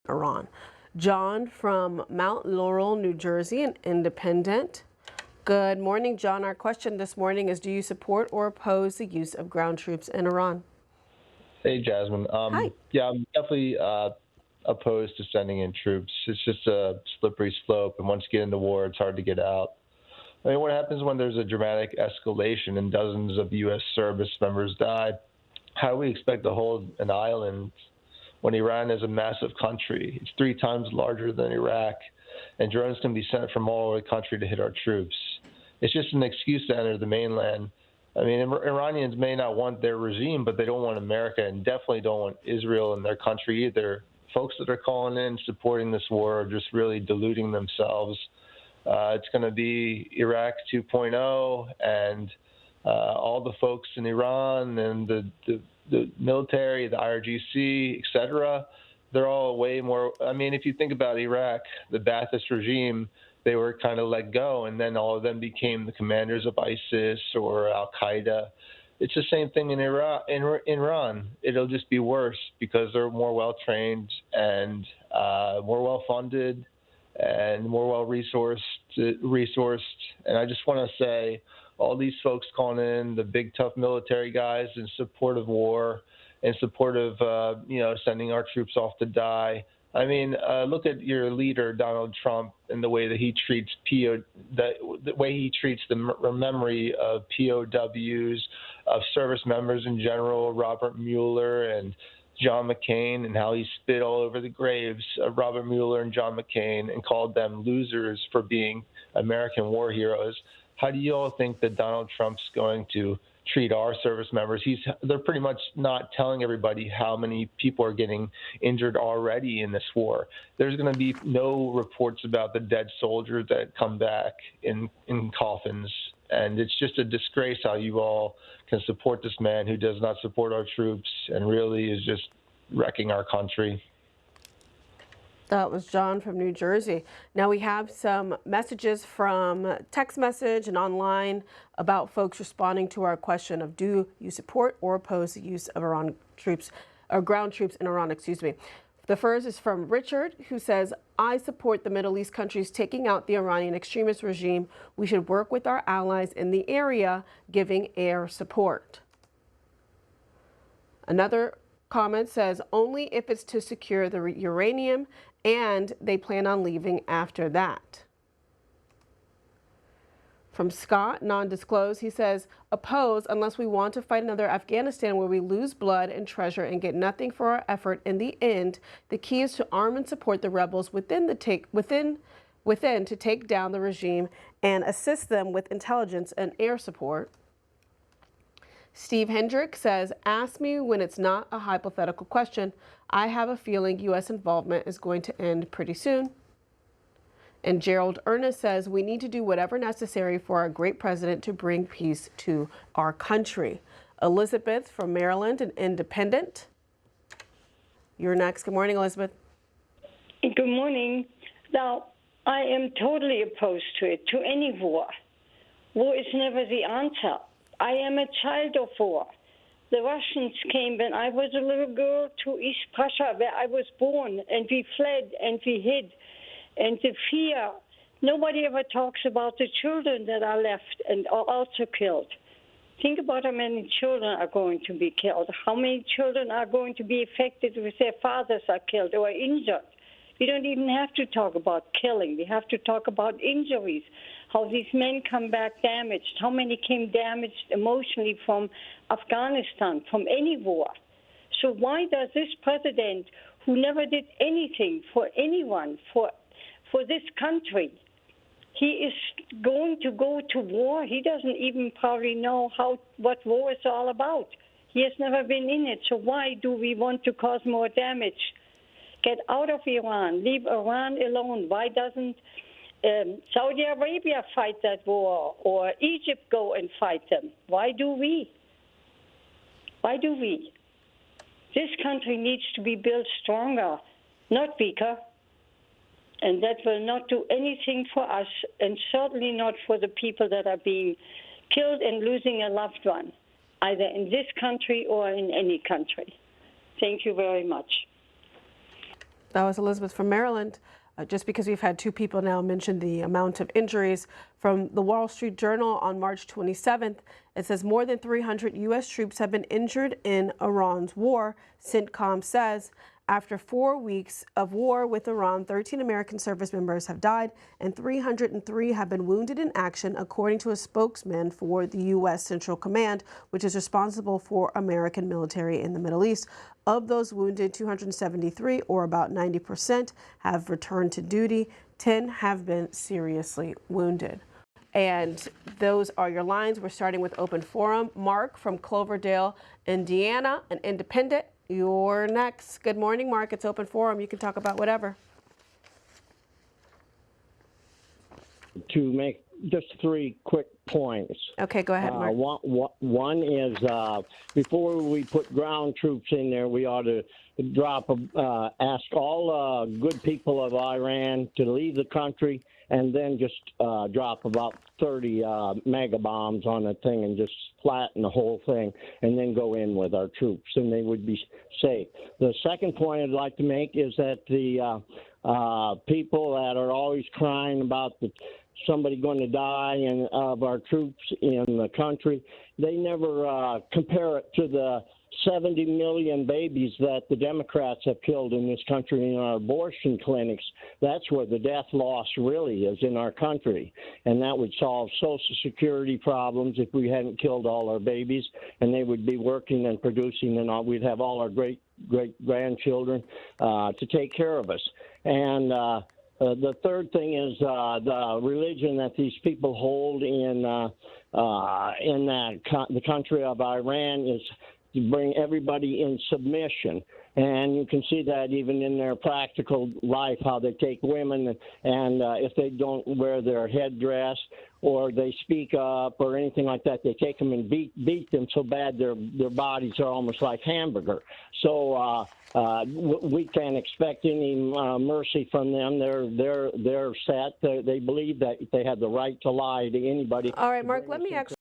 Iran. John from Mount Laurel, New Jersey, an independent. Good morning, John. Our question this morning is, do you support or oppose the use of ground troops in Iran? Hey, Jasmine. Hi. Yeah, I'm definitely opposed to sending in troops. It's just a slippery slope, and once you get into war, it's hard to get out. I mean, what happens when there's a dramatic escalation and dozens of U.S. service members die? How do we expect to hold an island when Iran is a massive country? It's 3 times larger than Iraq, and drones can be sent from all over the country to hit our troops. It's just an excuse to enter the mainland. I mean, Iranians may not want their regime, but they don't want America, and definitely don't want Israel in their country either. Folks that are calling in, supporting this war, are just really deluding themselves. It's going to be Iraq 2.0, and all the folks in Iran and the military, the IRGC, et cetera, they're all way more. I mean, if you think about Iraq, the Ba'athist regime, they were kind of let go, and then all of them became the commanders of ISIS or Al Qaeda. It's the same thing in Iran. It'll just be worse because they're more well trained and more well funded and more well resourced. And I just want to say, all these folks calling in, the big tough military guys in support of war, in support of sending our troops off to die. I mean, look at your leader, Donald Trump, and the way that he treats the way he treats the memory of POWs, of service members in general, Robert Mueller and John McCain, and how he spit all over the graves of Robert Mueller and John McCain and called them losers for being American war heroes. How do you all think that Donald Trump's going to treat our service members? They're pretty much not telling everybody how many people are getting injured already in this war. There's going to be no reports about the dead soldiers that come back in coffins. And it's just a disgrace how you all can support this man who does not support our troops and really is just wrecking our country. That was John from New Jersey. Now we have some messages from text message and online about folks responding to our question of, do you support or oppose the use of Iran troops or ground troops in Iran, excuse me. The first is from Richard, who says, I support the Middle East countries taking out the Iranian extremist regime. We should work with our allies in the area, giving air support. Another comment says, only if it's to secure the uranium, and they plan on leaving after that. From Scott, non-disclosed, he says, oppose unless we want to fight another Afghanistan where we lose blood and treasure and get nothing for our effort in the end. The key is to arm and support the rebels within to take down the regime and assist them with intelligence and air support. Steve Hendrick says, ask me when it's not a hypothetical question. I have a feeling U.S. involvement is going to end pretty soon. And Gerald Ernest says, we need to do whatever necessary for our great president to bring peace to our country. Elizabeth from Maryland, an independent. You're next. Good morning, Elizabeth. Good morning. Now, I am totally opposed to it, to any war. War is never the answer. I am a child of war. The Russians came when I was a little girl to East Prussia, where I was born, and we fled and we hid. And the fear, nobody ever talks about the children that are left and are also killed. Think about how many children are going to be killed, how many children are going to be affected if their fathers are killed or injured. We don't even have to talk about killing. We have to talk about injuries, how these men come back damaged, how many came damaged emotionally from Afghanistan, from any war. So why does this president, who never did anything for anyone, for this country, he is going to go to war? He doesn't even probably know what war is all about. He has never been in it. So why do we want to cause more damage? Get out of Iran. Leave Iran alone. Why doesn't Saudi Arabia fight that war, or Egypt go and fight them? Why do we? Why do we? This country needs to be built stronger, not weaker. And that will not do anything for us, and certainly not for the people that are being killed and losing a loved one, either in this country or in any country. Thank you very much. That was Elizabeth from Maryland. Just because we've had two people now mention the amount of injuries. From the Wall Street Journal on March 27th, it says more than 300 U.S. troops have been injured in Iran's war, CENTCOM says. After 4 weeks of war with Iran, 13 American service members have died and 303 have been wounded in action, according to a spokesman for the U.S. Central Command, which is responsible for American military in the Middle East. Of those wounded, 273, or about 90%, have returned to duty. 10 have been seriously wounded. And those are your lines. We're starting with open forum. Mark from Cloverdale, Indiana, an independent. You're next. Good morning, Mark. It's open forum. You can talk about whatever. To make just 3 quick points. Okay, go ahead, Mark. One is before we put ground troops in there, we ought to ask all good people of Iran to leave the country and then just drop about 30 mega bombs on the thing and just flatten the whole thing and then go in with our troops, and they would be safe. The second point I'd like to make is that the people that are always crying about somebody going to die of our troops in the country, they never compare it to the 70 million babies that the Democrats have killed in this country in our abortion clinics. That's where the death loss really is in our country. And that would solve Social Security problems if we hadn't killed all our babies, and they would be working and producing, and we'd have all our great-grandchildren to take care of us. And the third thing is the religion that these people hold in the country of Iran is to bring everybody in submission. And you can see that even in their practical life, how they take women, and if they don't wear their headdress or they speak up or anything like that, they take them and beat them so bad their bodies are almost like hamburger. So we can't expect any mercy from them. They're set. They believe that they have the right to lie to anybody. All right, Mark, let me actually